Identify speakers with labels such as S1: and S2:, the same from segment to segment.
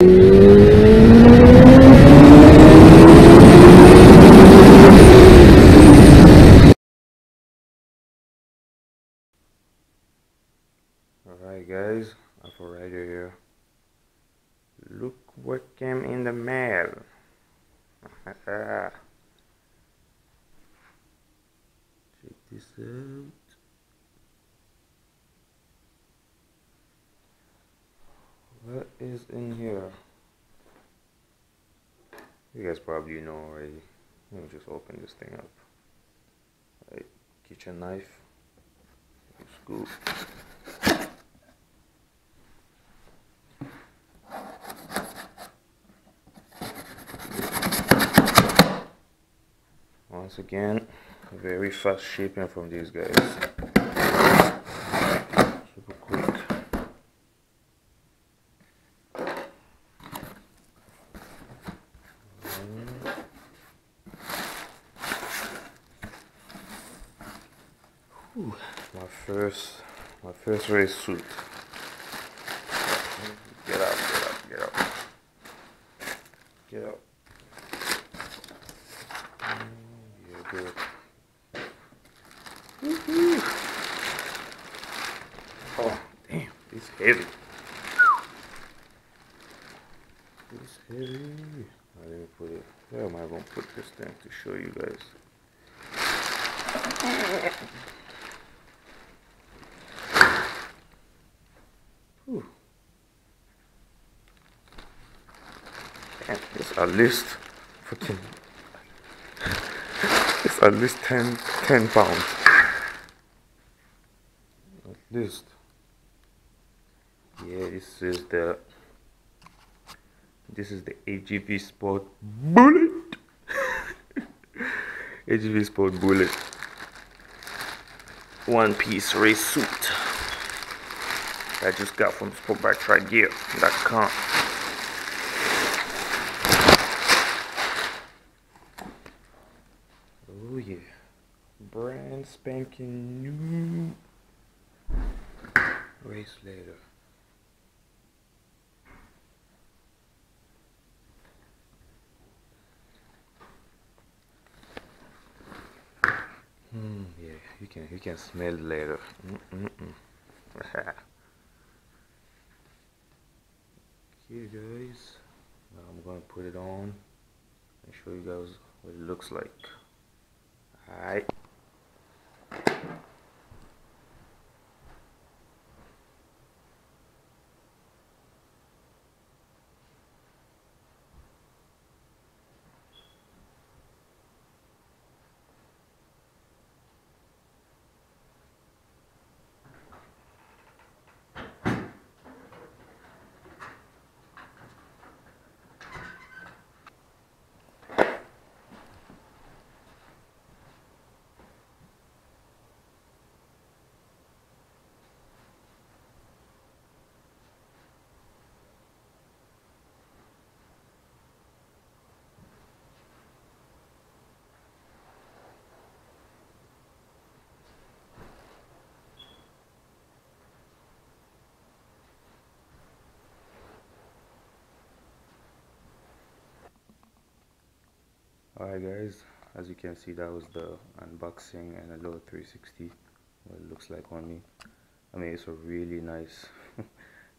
S1: Alright guys, I've already here. Look what came in the mail. Check this out. What is in here? You guys probably know already. Let me just open this thing up. Right, kitchen knife. Scoop. Once again, very fast shipping from these guys. Super quick. Whew, my first race suit. Get up, get up, get up. Get up. Yeah, good. Oh, damn, it's heavy. It's heavy. Let me put it. Where am I going to put this thing to show you guys? Whew. Damn, it's at least fucking. It's at least 10 pounds. At least. Yeah, this is the AGV Sport Bullet. AGV Sport Bullet. One piece race suit. I just got from sportbiketrackgear.com. Oh yeah. Brand spanking new race leather. Yeah, you can smell it later. Okay guys, now I'm gonna put it on and show you guys what it looks like. Alright. Alright guys, as you can see, that was the unboxing and a little 360 what it looks like on me. I mean, it's a really nice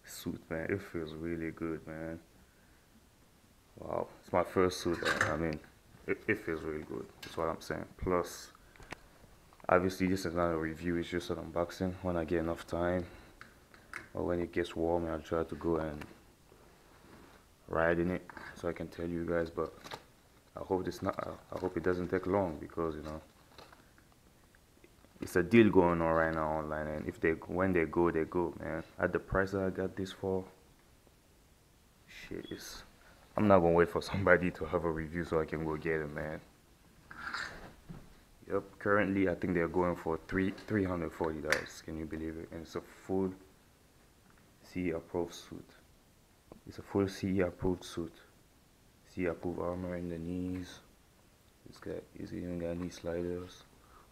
S1: suit, man. It feels really good, man. Wow, it's my first suit. I mean, it feels really good. That's what I'm saying. Plus, obviously this is not a review, it's just an unboxing. When I get enough time or when it gets warm, I'll try to go and ride in it so I can tell you guys. But I hope I hope it doesn't take long, because you know it's a deal going on right now online, and when they go, man. At the price that I got this for, shit, I'm not gonna wait for somebody to have a review so I can go get it, man. Yep, currently I think they're going for $340. Can you believe it? And it's a full CE approved suit. It's a full CE approved suit. CE approved armor in the knees. It's even got knee sliders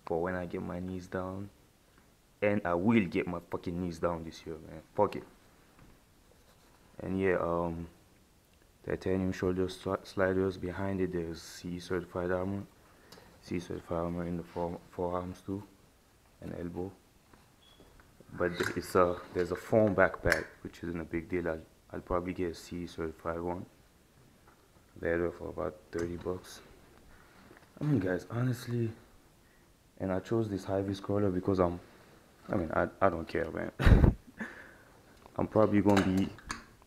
S1: for when I get my knees down. And I will get my fucking knees down this year, man. Fuck it. And yeah, titanium shoulder sliders. Behind it there's C certified armor. C certified armor in the forearms too, and elbow. But there's a foam backpack, which isn't a big deal. I'll probably get a C certified one. Leather for about 30 bucks. I mean, guys, honestly, and I chose this high-vis crawler because I don't care, man. I'm probably gonna be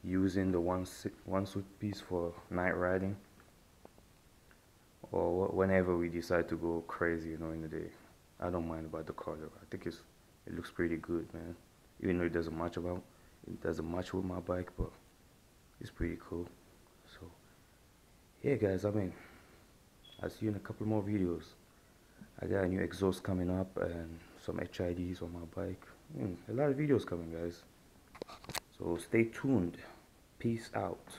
S1: using the one suit piece for night riding, or whenever we decide to go crazy, in the day. I don't mind about the color. I think it looks pretty good, man. Even though it doesn't match with my bike, but it's pretty cool. So yeah, guys, I'll see you in a couple more videos. I got a new exhaust coming up and some HIDs on my bike. A lot of videos coming, guys. So stay tuned. Peace out.